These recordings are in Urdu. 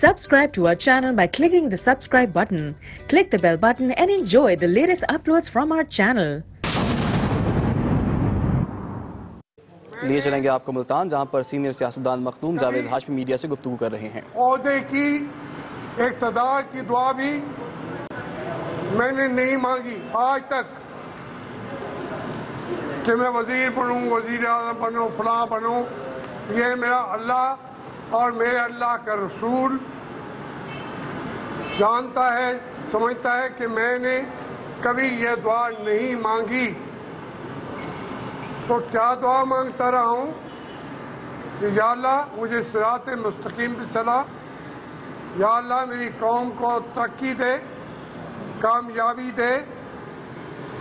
Subscribe to our channel by clicking the subscribe button. Click the bell button and enjoy the latest uploads from our channel. لیے چلیں گے آپ کو ملتان، جہاں پر سینئر سیاستدان مخدوم جاوید ہاشمی میڈیا سے گفتگو کر رہے ہیں۔ عہدے کی اقتدار کی دعا بھی میں نے نہیں مانگی آج تک کہ میں وزیر بنوں، وزیر اعظم بنوں، فلاں بنوں۔ یہ میرا اللہ اور میرے اللہ کا رسول جانتا ہے، سمجھتا ہے کہ میں نے کبھی یہ دعا نہیں مانگی۔ تو کیا دعا مانگتا رہا ہوں کہ یا اللہ مجھے صراط مستقیم پہ چلا، یا اللہ میری قوم کو ترقی دے، کامیابی دے،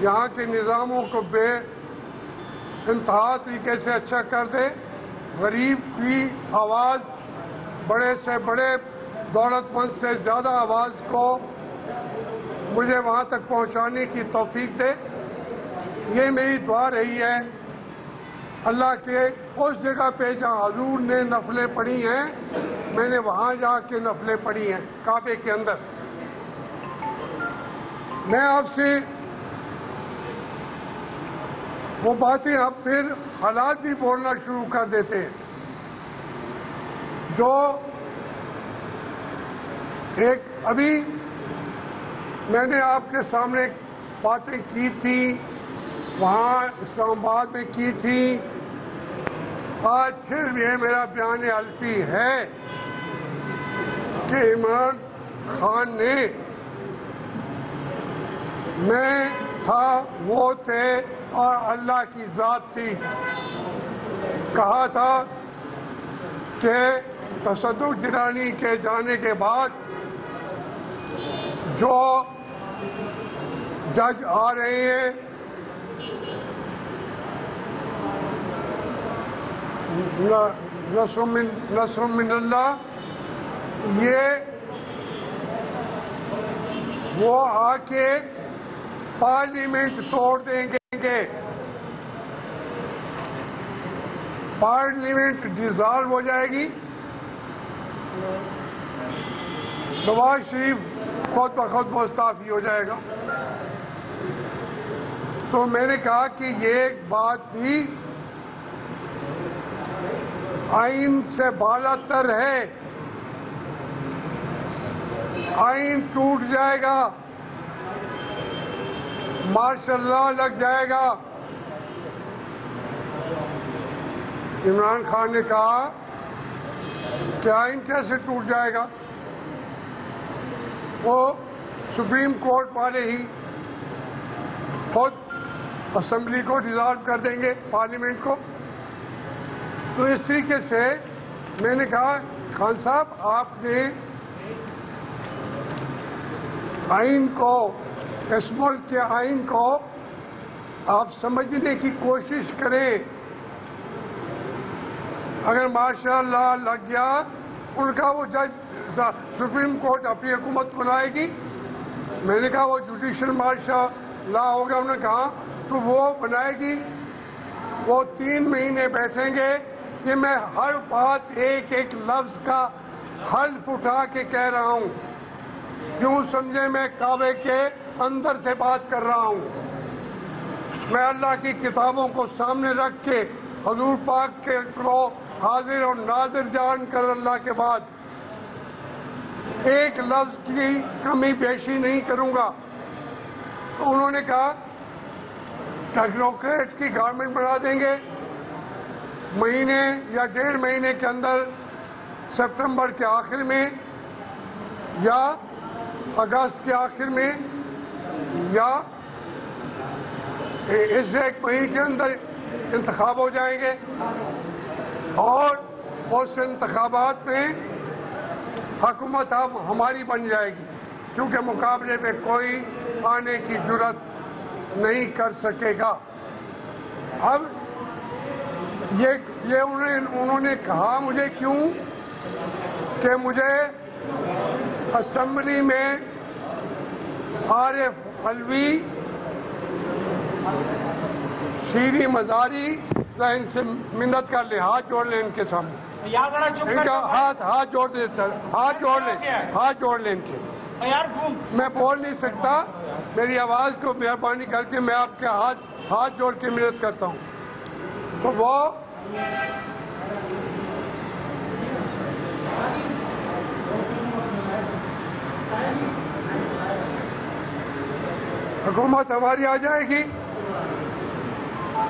یہاں کے نظاموں کو بے انتہا طریقے سے اچھا کر دے، غریب کی آواز، بڑے سے بڑے دولت مند سے زیادہ آواز کو مجھے وہاں تک پہنچانے کی توفیق دے۔ یہ میری دعا رہی ہے اللہ کے اس جگہ پہ جہاں حضور نے نفلیں پڑھی ہیں، میں نے وہاں جا کے نفلیں پڑھی ہیں کعبے کے اندر۔ میں آپ سے وہ باتیں اب پھر حالات بھی بولنا شروع کر دیتے ہیں جو ایک ابھی میں نے آپ کے سامنے باتیں کی تھی، وہاں اسلام آباد میں کی تھی، آج پھر یہ میرا بیان حلفی ہے کہ عمران خان نے میں تھا، وہ تھے اور اللہ کی ذات تھی، کہا تھا کہ تصدق جیلانی کے جانے کے بعد جو جج آ رہے ہیں نصر من اللہ، یہ وہ آ کے پارلیمنٹ توڑ دیں گے، پارلیمنٹ ڈیزالو ہو جائے گی، نواز شریف خود بخود مستعفی ہو جائے گا۔ تو میں نے کہا کہ یہ ایک بات بھی آئین سے بالا تر ہے، آئین ٹوٹ جائے گا، مارشل لا لگ جائے گا۔ عمران خان نے کہا کہ آئین کیسے ٹوٹ جائے گا، وہ سپریم کورٹ والے ہی خود اسمبلی کو ڈیزالو کر دیں گے، پارلیمنٹ کو۔ تو اس طریقے سے میں نے کہا خان صاحب آپ نے آئین کو، اس ملک کے آئین کو آپ سمجھنے کی کوشش کریں۔ اگر ماشاء اللہ لگ گیا ان کا، وہ جج سپریم کورٹ اپنی حکومت بنائے گی، میں نے کہا وہ جوڈیشل مارشل لا ہوگا، انہوں نے کہا تو وہ بنائے گی، وہ 3 مہینے بیٹھیں گے کہ میں ہر بات ایک ایک لفظ کا حلف اٹھا کے کہہ رہا ہوں، کیوں سمجھے میں کعبے کے اندر سے بات کر رہا ہوں۔ میں اللہ کی کتابوں کو سامنے رکھ کے حضور پاک کے کو حاضر اور ناظر جان کر اللہ کے بعد ایک لفظ کی کمی بیشی نہیں کروں گا۔ تو انہوں نے کہا ٹیکنوکریٹ کی گورنمنٹ بنا دیں گے، مہینے یا 1.5 مہینے کے اندر، سپٹمبر کے آخر میں یا اگست کے آخر میں یا اس 1 مہینے کے اندر انتخاب ہو جائیں گے، اور اس انتخابات میں حکومت اب ہماری بن جائے گی، کیونکہ مقابلے میں کوئی آنے کی جرات نہیں کر سکے گا۔ اب یہ انہوں نے کہا مجھے کیوں کہ مجھے اسمبلی میں عارف علوی، شیریں مزاری ان سے منت کا لحاظ جوڑ لیں ان کے سامنے۔ یار ذرا چپ ان کر کا ہاتھ جوڑ دے سر، ہاتھ جوڑ لیں ان کے. یار فون میں بول نہیں سکتا، میری آواز کو مہربانی کر کے میں آپ کے ہاتھ جوڑ کے منت کرتا ہوں. تو وہ حکومت ہماری آ جائے گی.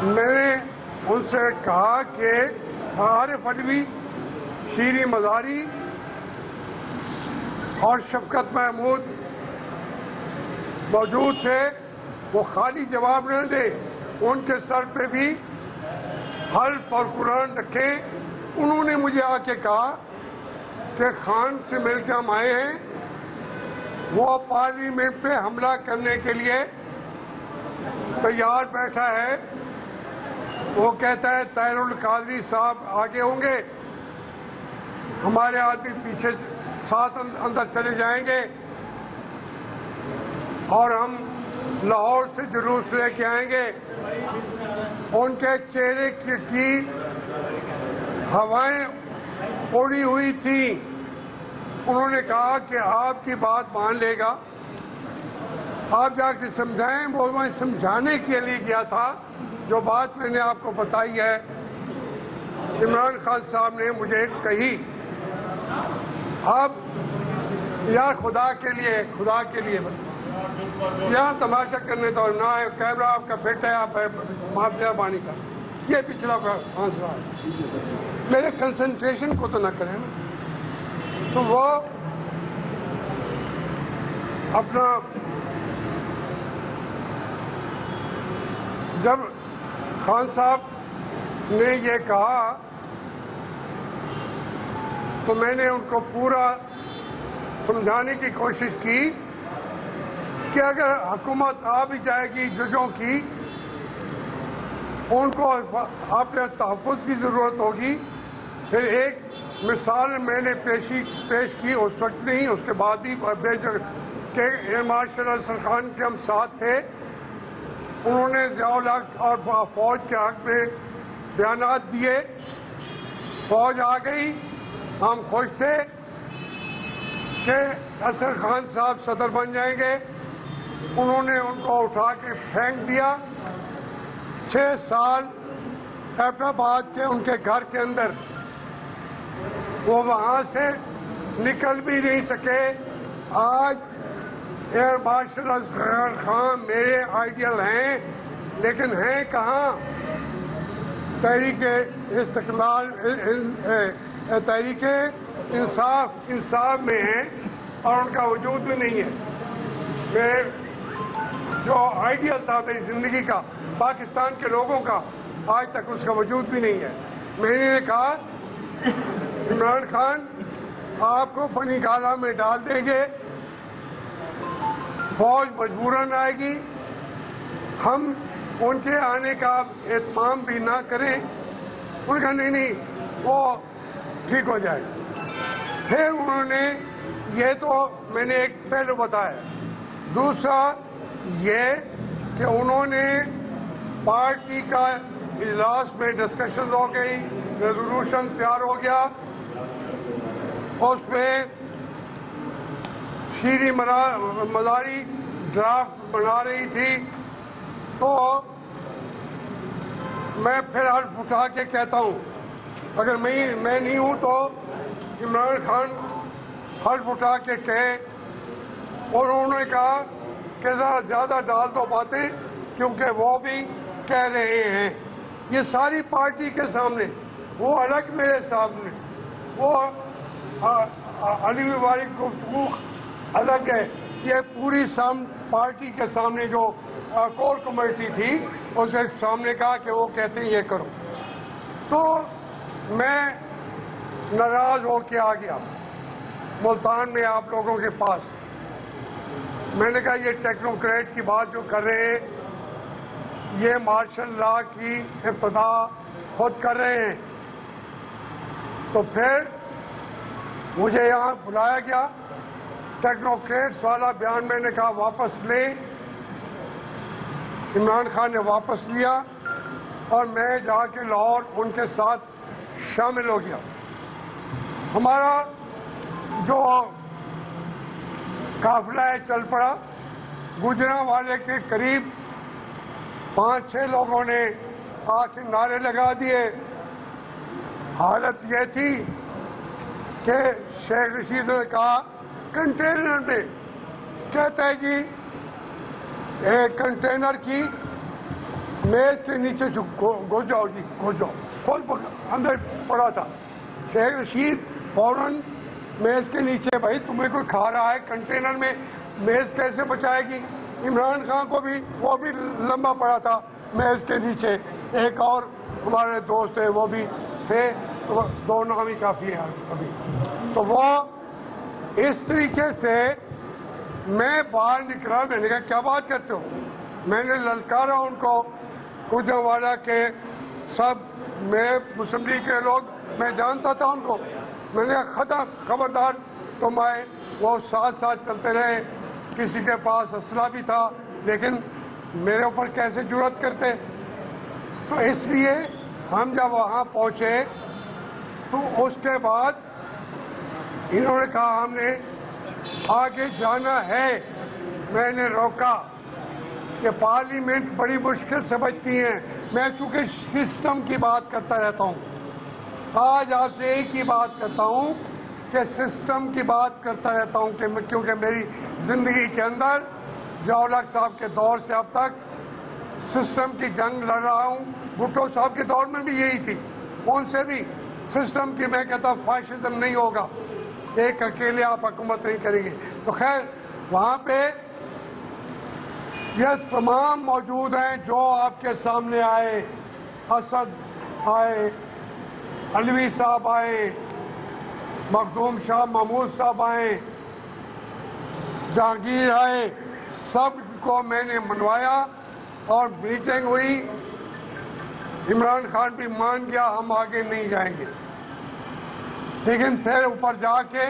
میں نے ان سے کہا کہ عارف علوی، شیریں مزاری اور شفقت محمود موجود تھے، وہ خالی جواب نہ دے، ان کے سر پہ بھی حلف اور قرآن رکھے. انہوں نے مجھے آ کے کہا کہ خان سے مل کے ہم آئے ہیں، وہ پارلیمنٹ پہ حملہ کرنے کے لیے تیار بیٹھا ہے. وہ کہتا ہے طاہر القادری صاحب آگے ہوں گے، ہمارے آدمی پیچھے ساتھ اندر چلے جائیں گے اور ہم لاہور سے جلوس لے کے آئیں گے. ان کے چہرے کی ہوائیں اڑی ہوئی تھیں. انہوں نے کہا کہ آپ کی بات مان لے گا، آپ جا کے سمجھائیں. وہ میں سمجھانے کے لیے گیا تھا. جو بات میں نے آپ کو بتائی ہے عمران خان صاحب نے مجھے کہی. اب یار خدا کے لیے یہاں تماشا کرنے تو نہ کیمرہ آپ کا فٹ ہے، آپ مہربانی کر. یہ پچھلا فیصلہ ہے، میرے کنسنٹریشن کو تو نہ کریں نا. تو وہ اپنا جب خان صاحب نے یہ کہا تو میں نے ان کو پورا سمجھانے کی کوشش کی کہ اگر حکومت آ بھی جائے گی ججوں کی، ان کو اپنے تحفظ کی ضرورت ہوگی. پھر ایک مثال میں نے پیش کی، اس وقت نہیں، اس کے بعد بھی کہ ایئر مارشل اسد خان کے ہم ساتھ تھے. انہوں نے ضیاء الحق اور فوج کے حق میں بیانات دیے. فوج آ گئی، ہم خوش تھے کہ اسد خان صاحب صدر بن جائیں گے. انہوں نے ان کو اٹھا کے پھینک دیا. 6 سال ایبٹ آباد کے ان کے گھر کے اندر وہ وہاں سے نکل بھی نہیں سکے. آج ایئر مارشل اسد خان میرے آئیڈیل ہیں، لیکن ہیں کہاں؟ تحریک استقلال، تحریک انصاف میں ہیں اور ان کا وجود بھی نہیں ہے. میں جو آئیڈیل تھا میری زندگی کا، پاکستان کے لوگوں کا، آج تک اس کا وجود بھی نہیں ہے. میں نے کہا عمران خان آپ کو پنی گالا میں ڈال دیں گے، فوج مجبوراً آئے گی، ہم ان کے آنے کا اہتمام بھی نہ کریں. ان کا نہیں وہ ٹھیک ہو جائے. پھر انہوں نے یہ تو میں نے ایک پہلو بتایا. دوسرا یہ کہ انہوں نے پارٹی کا اجلاس میں ڈسکشن ہو گئی، ریزولوشن تیار ہو گیا. اس میں شیریں مزاری ڈرافٹ بنا رہی تھی. تو میں پھر حلف اٹھا کے کہتا ہوں، اگر میں نہیں ہوں تو عمران خان حلف اٹھا کے کہے. اور انہوں نے کہا کہ ذرا زیادہ ڈال دو باتیں، کیونکہ وہ بھی کہہ رہے ہیں. یہ ساری پارٹی کے سامنے، وہ الگ میرے سامنے، وہ علوی والی گفتگو الگ ہے. یہ پوری پارٹی کے سامنے جو کور کمیٹی تھی اس کے سامنے کہا کہ وہ کہتے ہیں یہ کرو. تو میں ناراض ہو کے آ گیا ملتان میں آپ لوگوں کے پاس. میں نے کہا یہ ٹیکنوکریٹ کی بات جو کر رہے ہیں، یہ مارشل لا کی ابتدا خود کر رہے ہیں. تو پھر مجھے یہاں بلایا گیا. ٹیکنوکریٹس والا بیان میں نے کہا واپس لیں. عمران خان نے واپس لیا اور میں جا کے لاہور ان کے ساتھ شامل ہو گیا. ہمارا جو قافلہ ہے چل پڑا. گوجرانوالے کے قریب 5-6 لوگوں نے آ کے نعرے لگا دیے. حالت یہ تھی کہ شیخ رشید نے کہا کنٹینر میں, کہتا ہے جی ایک کنٹینر کی میز کے نیچے سے گھس جاؤ جی, گھس جاؤ. کھول اندر پڑا تھا. شیخ رشید فوراً میز کے نیچے, بھائی تمہیں کوئی کھا رہا ہے کنٹینر میں, میز کیسے بچائے گی. عمران خان کو بھی, وہ بھی لمبا پڑا تھا میز کے نیچے. ایک اور ہمارے دوست تھے وہ بھی تھے, دو نام ہی کافی ہیں ابھی. تو وہ اس طریقے سے میں باہر نکلا. میں نے کہا کیا بات کرتے ہو. میں نے للکارا ان کو, گوجرانوالہ کے سب میرے مسلم لیگ کے لوگ, میں جانتا تھا ان کو. میں نے کہا خبردار تم آئے. وہ ساتھ چلتے رہے. کسی کے پاس اسلحہ بھی تھا لیکن میرے اوپر کیسے جرأت کرتے. تو اس لیے ہم جب وہاں پہنچے تو اس کے بعد انہوں نے کہا ہم نے آگے جانا ہے. میں نے روکا کہ پارلیمنٹ بڑی مشکل سے بچتی ہیں. میں چونکہ سسٹم کی بات کرتا رہتا ہوں, آج آپ سے ایک ہی بات کرتا ہوں کہ سسٹم کی بات کرتا رہتا ہوں کہ کیونکہ میری زندگی کے اندر ضیاء-ال-حق صاحب کے دور سے اب تک سسٹم کی جنگ لڑ رہا ہوں. بھٹو صاحب کے دور میں بھی یہی تھی, ان سے بھی سسٹم کی. میں کہتا فاشزم نہیں ہوگا, ایک اکیلے آپ حکومت نہیں کریں گے. تو خیر وہاں پہ یہ تمام موجود ہیں جو آپ کے سامنے آئے. اسد آئے, علوی صاحب آئے, مخدوم شاہ محمود صاحب آئے, جہانگیر آئے. سب کو میں نے منوایا اور میٹنگ ہوئی. عمران خان بھی مان گیا ہم آگے نہیں جائیں گے. لیکن پھر اوپر جا کے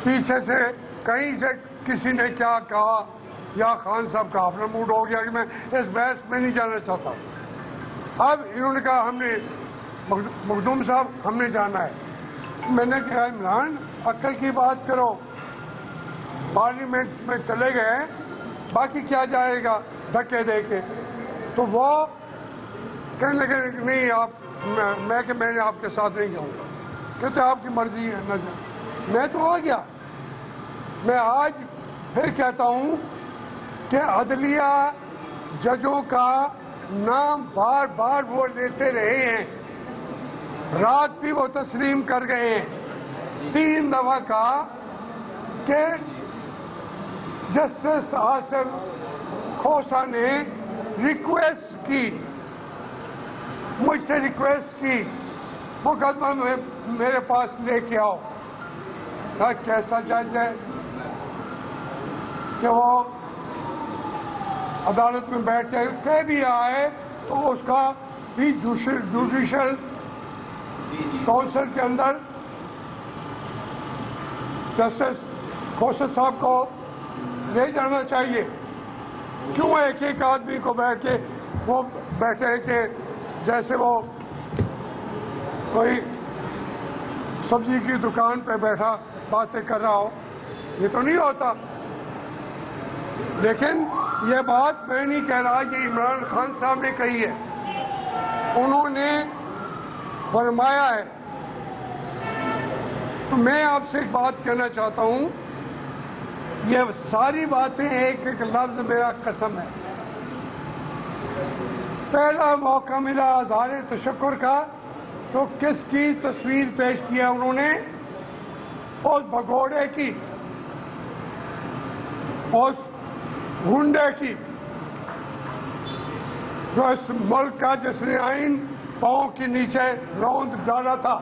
پیچھے سے کہیں سے کسی نے کیا کہا, یا خان صاحب کا اپنا موڈ ہو گیا کہ میں اس بحث میں نہیں جانا چاہتا. اب انہوں نے کہا ہم نے, مخدوم صاحب ہم نے جانا ہے. میں نے کہا عمران عقل کی بات کرو. پارلیمنٹ میں چلے گئے, باقی کیا جائے گا دھکے دے کے. تو وہ کہنے لگے نہیں آپ, میں آپ کے ساتھ نہیں جاؤں گا. کہتے آپ کی مرضی ہے نہ جاؤں. میں تو آ گیا. میں آج پھر کہتا ہوں کہ عدلیہ ججوں کا نام بار بار وہ لیتے رہے ہیں. رات بھی وہ تسلیم کر گئے ہیں. 3 دفعہ کہا کہ جسٹس آصف کھوسا نے ریکویسٹ کی, مجھ سے ریکویسٹ کی مقدمہ میں میرے پاس لے کے آؤ. کہا کیسا جج ہے کہ وہ عدالت میں بیٹھ کے کہہ بھی آئے تو اس کا بھی جوڈیشل کونسل کے اندر جسٹس کھوسا صاحب کو لے جانا چاہیے. کیوں ایک آدمی کو بیٹھ کے وہ بیٹھے کہ جیسے وہ کوئی سبزی کی دکان پہ بیٹھا باتیں کر رہا ہو. یہ تو نہیں ہوتا. لیکن یہ بات میں نہیں کہہ رہا, یہ عمران خان صاحب نے کہی ہے. انہوں نے فرمایا ہے. تو میں آپ سے ایک بات کہنا چاہتا ہوں, یہ ساری باتیں ایک ایک لفظ میرا قسم ہے. پہلا موقع ملا اظہار تشکر کا تو کس کی تصویر پیش کیا انہوں نے؟ اس بھگوڑے کی, اس گنڈے کی جو اس ملک کا, جس نے آئین پاؤں کے نیچے روند ڈالا تھا.